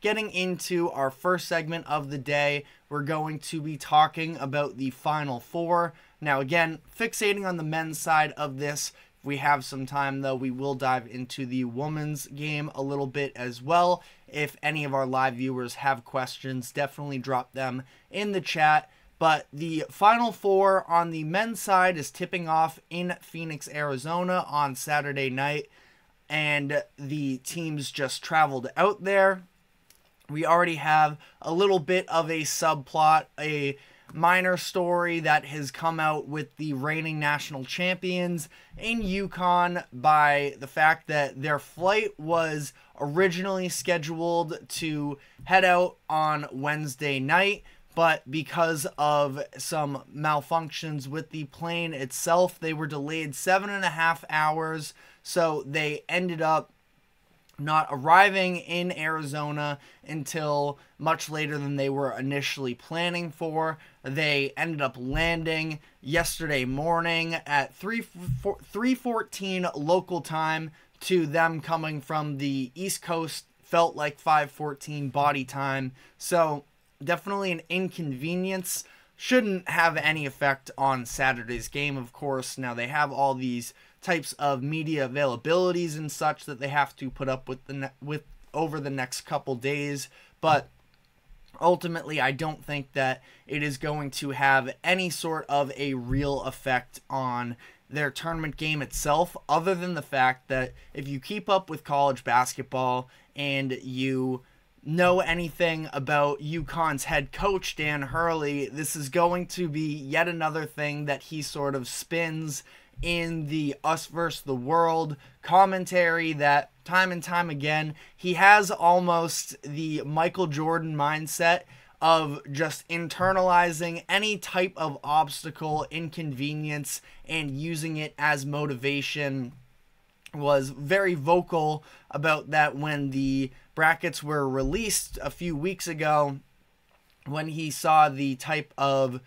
getting into our first segment of the day, we're going to be talking about the Final Four. Now, again, fixating on the men's side of this. If we have some time, though, we will dive into the women's game a little bit as well. If any of our live viewers have questions, definitely drop them in the chat. But the Final Four on the men's side is tipping off in Phoenix, Arizona on Saturday night. And the teams just traveled out there. We already have a little bit of a subplot, a minor story that has come out with the reigning national champions in UConn by the fact that their flight was originally scheduled to head out on Wednesday night, but because of some malfunctions with the plane itself, they were delayed 7.5 hours, so they ended up not arriving in Arizona until much later than they were initially planning for. They ended up landing yesterday morning at 3:14 local time. To them coming from the East Coast, felt like 5:14 body time. So definitely an inconvenience. Shouldn't have any effect on Saturday's game, of course. Now they have all these types of media availabilities and such that they have to put up with over the next couple days, but ultimately I don't think that it is going to have any sort of a real effect on their tournament game itself, other than the fact that if you keep up with college basketball and you know anything about UConn's head coach Dan Hurley, this is going to be yet another thing that he sort of spins in the us versus the world commentary that time and time again, he has almost the Michael Jordan mindset of just internalizing any type of obstacle, inconvenience, and using it as motivation. Was very vocal about that when the brackets were released a few weeks ago, when he saw the type of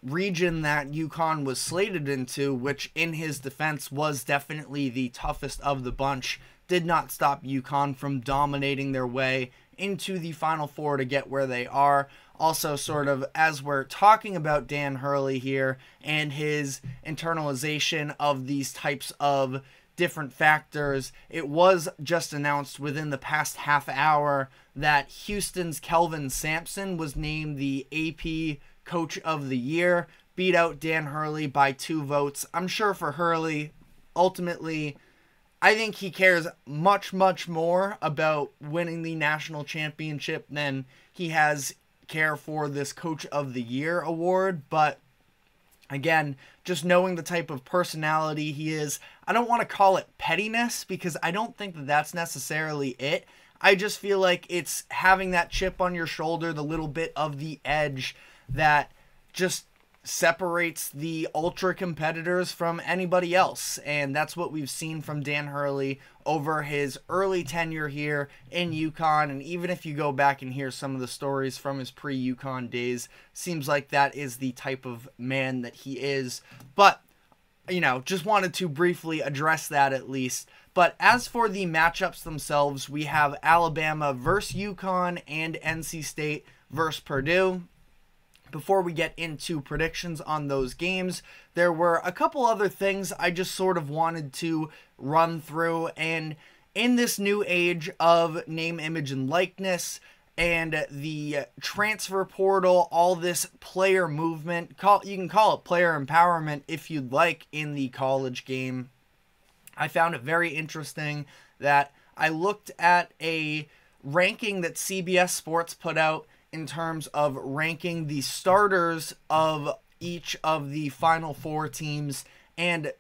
region that UConn was slated into, which in his defense was definitely the toughest of the bunch, did not stop UConn from dominating their way into the Final Four to get where they are. Also, sort of, as we're talking about Dan Hurley here and his internalization of these types of different factors, it was just announced within the past half hour that Houston's Kelvin Sampson was named the AP Coach of the Year, beat out Dan Hurley by 2 votes. I'm sure for Hurley, ultimately, I think he cares much, much more about winning the national championship than he has care for this Coach of the Year award. But again, just knowing the type of personality he is, I don't want to call it pettiness because I don't think that that's necessarily it. I just feel like it's having that chip on your shoulder, the little bit of the edge that just separates the ultra competitors from anybody else. And that's what we've seen from Dan Hurley over his early tenure here in UConn. And even if you go back and hear some of the stories from his pre-UConn days, seems like that is the type of man that he is. But, you know, just wanted to briefly address that at least. But as for the matchups themselves, we have Alabama versus UConn and NC State versus Purdue. Before we get into predictions on those games, there were a couple other things I just sort of wanted to run through. And in this new age of name, image, and likeness, and the transfer portal, all this player movement, you can call it player empowerment if you'd like in the college game, I found it very interesting that I looked at a ranking that CBS Sports put out in terms of ranking the starters of each of the Final Four teams, and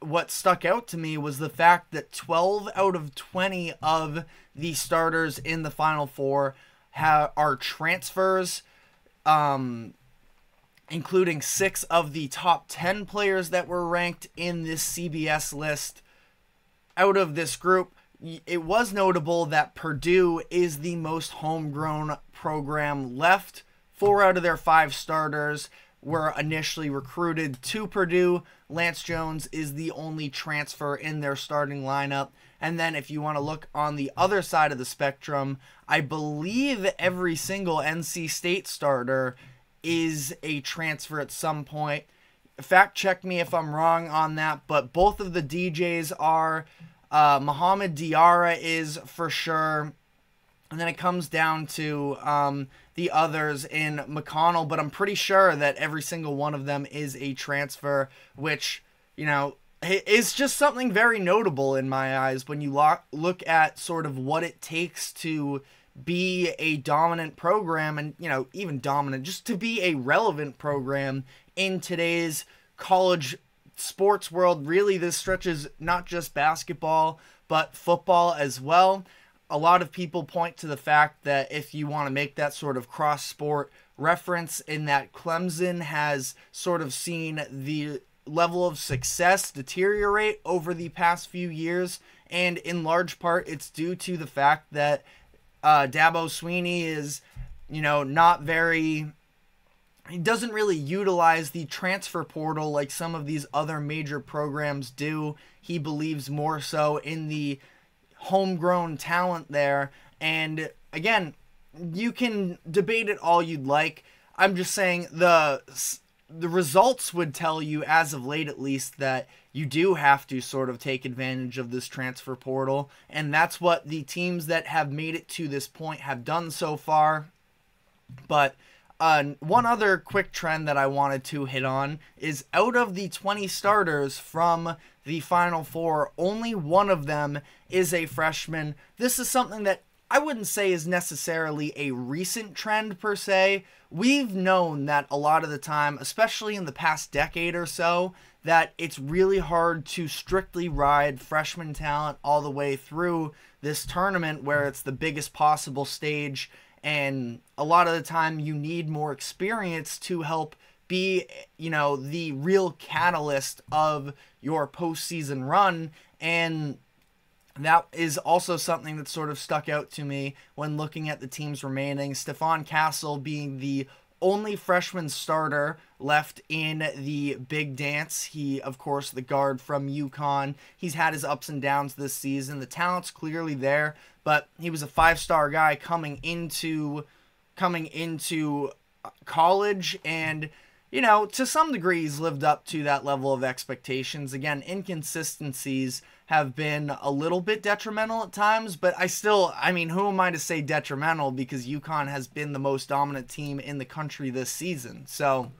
what stuck out to me was the fact that 12 out of 20 of the starters in the Final Four are transfers, including 6 of the top 10 players that were ranked in this CBS list. Out of this group, it was notable that Purdue is the most homegrown program left. 4 out of their 5 starters were initially recruited to Purdue. Lance Jones is the only transfer in their starting lineup. And then if you want to look on the other side of the spectrum, I believe every single NC State starter is a transfer at some point. Fact check me if I'm wrong on that, but both of the DJs are. Mohamed Diarra is for sure. And then it comes down to the others in McConnell, but I'm pretty sure that every single one of them is a transfer, which, you know, is just something very notable in my eyes when you look at sort of what it takes to be a dominant program and, you know, even dominant, just to be a relevant program in today's college sports world. Really, this stretches not just basketball, but football as well. A lot of people point to the fact that if you want to make that sort of cross-sport reference, in that Clemson has sort of seen the level of success deteriorate over the past few years, and in large part it's due to the fact that Dabo Swinney is, you know, he doesn't really utilize the transfer portal like some of these other major programs do. He believes more so in the homegrown talent there. And again, you can debate it all you'd like. I'm just saying the results would tell you, as of late at least, that you do have to sort of take advantage of this transfer portal. And that's what the teams that have made it to this point have done so far. But one other quick trend that I wanted to hit on is, out of the 20 starters from the Final Four, only one of them is a freshman. This is something that I wouldn't say is necessarily a recent trend per se. We've known that a lot of the time, especially in the past decade or so, that it's really hard to strictly ride freshman talent all the way through this tournament, where it's the biggest possible stage. And a lot of the time you need more experience to help be, you know, the real catalyst of your postseason run. And that is also something that sort of stuck out to me when looking at the teams remaining. Stephon Castle being the only freshman starter left in the big dance. He, of course, the guard from UConn. He's had his ups and downs this season. The talent's clearly there, but he was a 5-star guy coming into college, and, you know, to some degree he's lived up to that level of expectations. Again, inconsistencies have been a little bit detrimental at times, but I mean, who am I to say detrimental, because UConn has been the most dominant team in the country this season. So,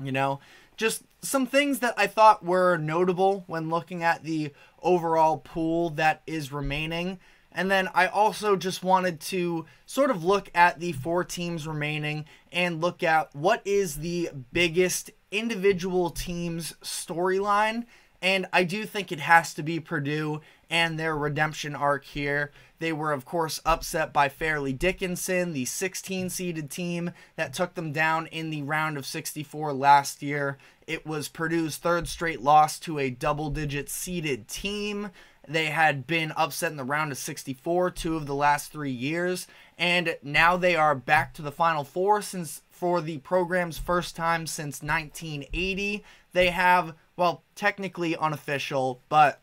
you know, just some things that I thought were notable when looking at the overall pool that is remaining. And then I also just wanted to sort of look at the 4 teams remaining and look at what is the biggest individual team's storyline. And I do think it has to be Purdue and their redemption arc here. They were, of course, upset by Fairleigh Dickinson, the 16-seeded team that took them down in the round of 64 last year. It was Purdue's 3rd straight loss to a double-digit seeded team. They had been upset in the round of 64 2 of the last 3 years, and now they are back to the Final Four for the program's first time since 1980. They have, well, technically unofficial, but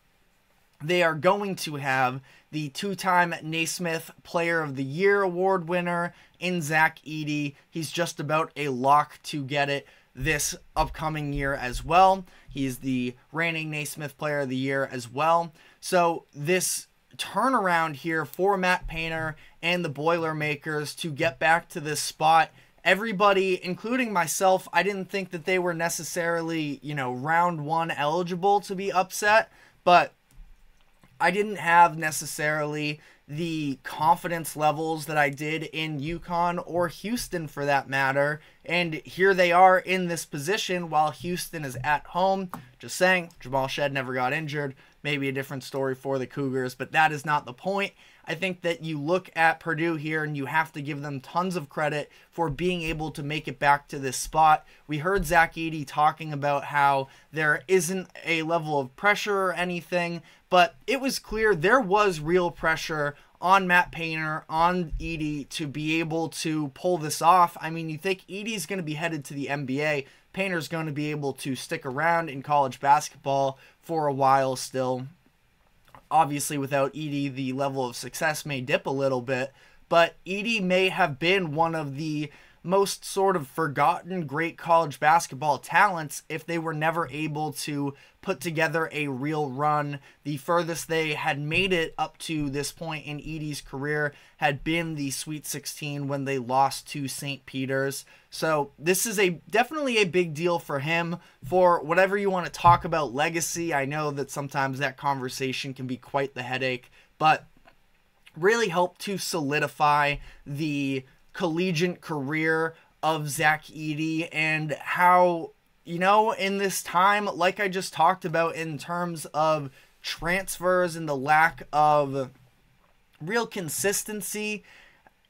they are going to have the 2-time Naismith Player of the Year award winner in Zach Edey. He's just about a lock to get it this upcoming year as well. He's the reigning Naismith Player of the Year as well. So this turnaround here for Matt Painter and the Boilermakers to get back to this spot, everybody, including myself, I didn't think that they were necessarily, you know, round 1 eligible to be upset, but I didn't have necessarily the confidence levels that I did in UConn or Houston for that matter. And here they are in this position while Houston is at home. Just saying, Jamal Shead never got injured. Maybe a different story for the Cougars, but that is not the point. I think that you look at Purdue here and you have to give them tons of credit for being able to make it back to this spot. We heard Zach Edey talking about how there isn't a level of pressure or anything, but it was clear there was real pressure on Matt Painter, on Edey, to be able to pull this off. I mean, you think Edey's going to be headed to the NBA. Painter's going to be able to stick around in college basketball for a while still. obviously without Edey, the level of success may dip a little bit, but Edey may have been one of the most sort of forgotten great college basketball talents if they were never able to put together a real run. The furthest they had made it up to this point in Edey's career had been the Sweet 16 when they lost to St. Peter's. So this is definitely a big deal for him. For whatever you want to talk about legacy, I know that sometimes that conversation can be quite the headache, but really helped to solidify the collegiate career of Zach Edey, and how, in this time, like I just talked about in terms of transfers and the lack of real consistency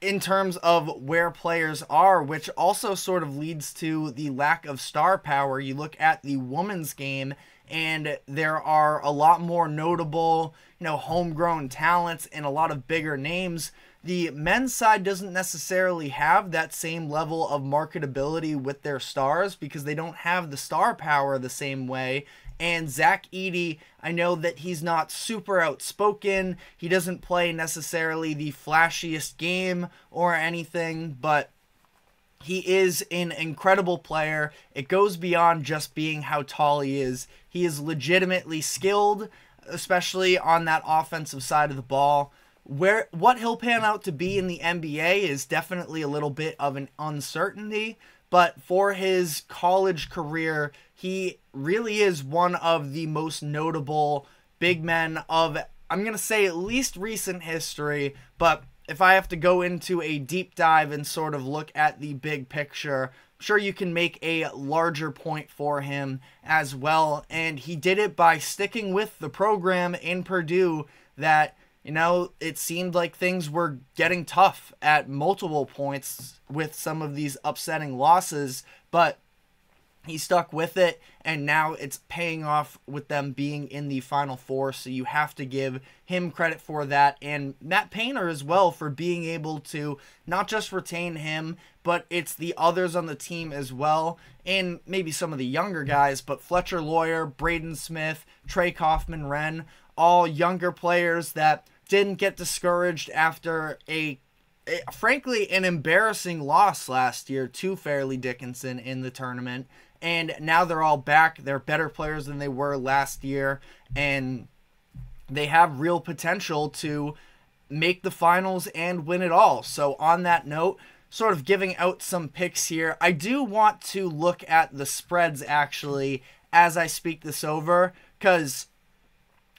in terms of where players are, which also sort of leads to the lack of star power. You look at the women's game, and there are a lot more notable, homegrown talents and a lot of bigger names. The men's side doesn't necessarily have that same level of marketability with their stars because they don't have the star power the same way. And Zach Edey, I know that he's not super outspoken. He doesn't play necessarily the flashiest game or anything, but he is an incredible player. It goes beyond just being how tall he is. He is legitimately skilled, especially on that offensive side of the ball. What he'll pan out to be in the NBA is definitely a little bit of an uncertainty, but for his college career, he really is one of the most notable big men of, I'm going to say, at least recent history. But if I have to go into a deep dive and sort of look at the big picture, I'm sure you can make a larger point for him as well. And he did it by sticking with the program in Purdue that, it seemed like things were getting tough at multiple points with some of these upsetting losses, but he stuck with it, and now it's paying off with them being in the Final Four, so you have to give him credit for that, and Matt Painter as well for being able to not just retain him, but it's the others on the team as well, and maybe some of the younger guys, but Fletcher Lawyer, Braden Smith, Trey Kaufman-Renn, all younger players that didn't get discouraged after frankly, an embarrassing loss last year to Fairleigh Dickinson in the tournament. And now they're all back. They're better players than they were last year. And they have real potential to make the finals and win it all. So on that note, sort of giving out some picks here, I do want to look at the spreads actually as I speak this over, because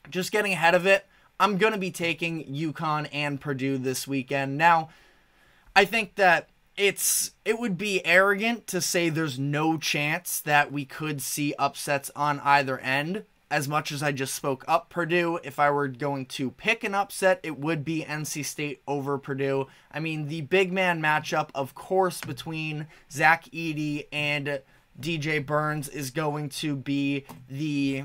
just getting ahead of it, I'm going to be taking UConn and Purdue this weekend. Now, I think that it would be arrogant to say there's no chance that we could see upsets on either end. As much as I just spoke up Purdue, if I were going to pick an upset, it would be NC State over Purdue. I mean, the big man matchup, of course, between Zach Edey and DJ Burns is going to be the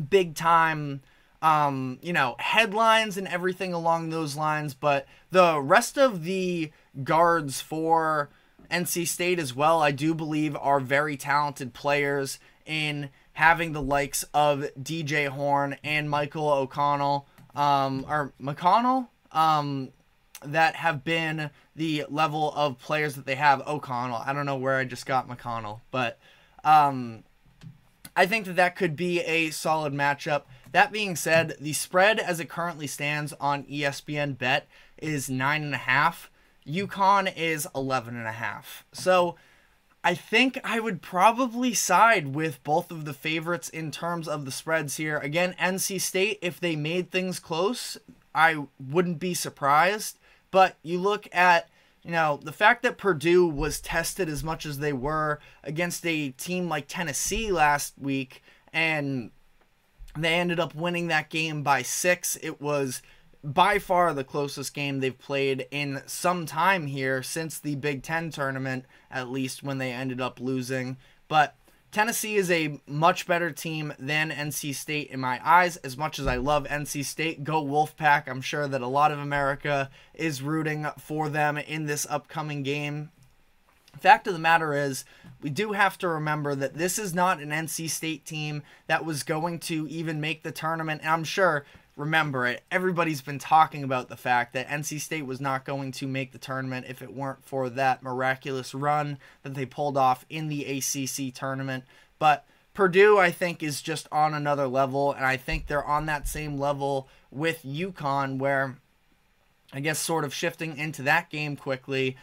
big time headlines and everything along those lines, but the rest of the guards for NC State as well, I do believe, are very talented players in having the likes of DJ Horn and Michael O'Connell, that have been the level of players that they have. O'Connell, I don't know where I just got McConnell, but I think that could be a solid matchup. That being said, the spread as it currently stands on ESPN Bet is 9.5. UConn is 11.5. So I think I would probably side with both of the favorites in terms of the spreads here. Again, NC State, if they made things close, I wouldn't be surprised. But you look at, the fact that Purdue was tested as much as they were against a team like Tennessee last week, and they ended up winning that game by 6. It was by far the closest game they've played in some time here since the Big Ten tournament, at least when they ended up losing. But Tennessee is a much better team than NC State in my eyes. As much as I love NC State, go Wolfpack. I'm sure that a lot of America is rooting for them in this upcoming game. Fact of the matter is, we do have to remember that this is not an NC State team that was going to even make the tournament. And I'm sure remember it. Everybody's been talking about the fact that NC State was not going to make the tournament if it weren't for that miraculous run that they pulled off in the ACC tournament. But Purdue, I think, is just on another level, and I think they're on that same level with UConn, where, I guess sort of shifting into that game quickly,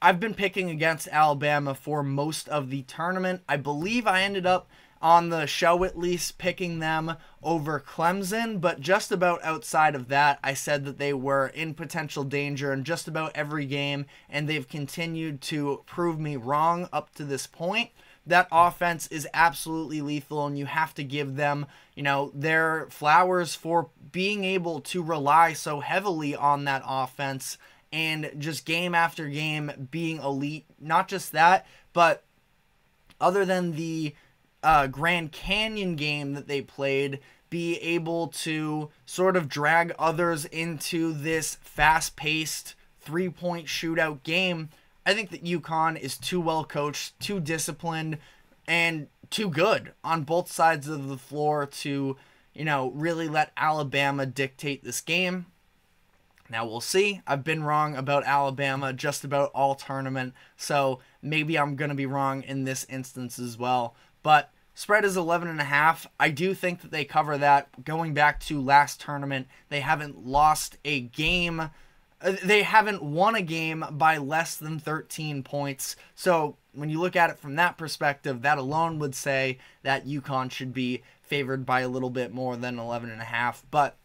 I've been picking against Alabama for most of the tournament. I believe I ended up, on the show at least, picking them over Clemson, but just about outside of that, I said that they were in potential danger in just about every game, and they've continued to prove me wrong up to this point. That offense is absolutely lethal, and you have to give them, their flowers for being able to rely so heavily on that offense and just game after game being elite. Not just that, but other than the Grand Canyon game that they played, be able to sort of drag others into this fast-paced three-point shootout game. I think that UConn is too well coached, too disciplined, and too good on both sides of the floor to, really let Alabama dictate this game. Now we'll see. I've been wrong about Alabama just about all tournament, so maybe I'm going to be wrong in this instance as well. But spread is 11.5. I do think that they cover that. Going back to last tournament, they haven't lost a game. They haven't won a game by less than 13 points. So when you look at it from that perspective, that alone would say that UConn should be favored by a little bit more than 11.5. But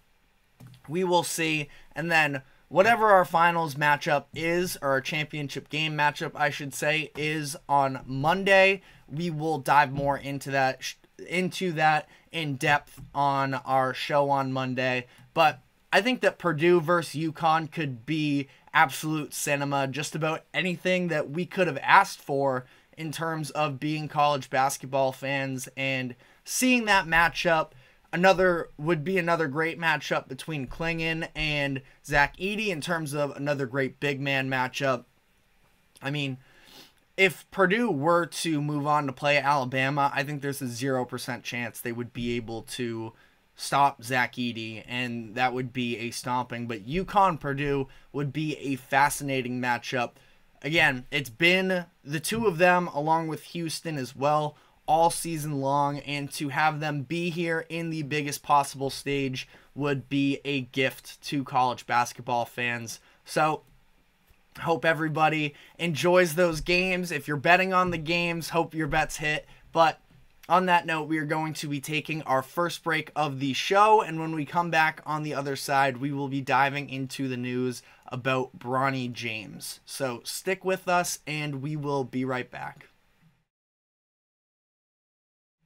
we will see. And then whatever our finals matchup is, or our championship game matchup, I should say, is on Monday. We will dive more into that in depth on our show on Monday. But I think that Purdue versus UConn could be absolute cinema. Just about anything that we could have asked for in terms of being college basketball fans, and seeing that matchup. Would be another great matchup between Klingon and Zach Edey in terms of another great big man matchup. I mean, if Purdue were to move on to play Alabama, I think there's a 0% chance they would be able to stop Zach Edey, and that would be a stomping. But UConn-Purdue would be a fascinating matchup. Again, it's been the two of them, along with Houston as well, all season long, and to have them be here in the biggest possible stage would be a gift to college basketball fans. So, hope everybody enjoys those games. If you're betting on the games, hope your bets hit. But on that note, we are going to be taking our first break of the show, and when we come back on the other side, we will be diving into the news about Bronny James. So stick with us, and we will be right back.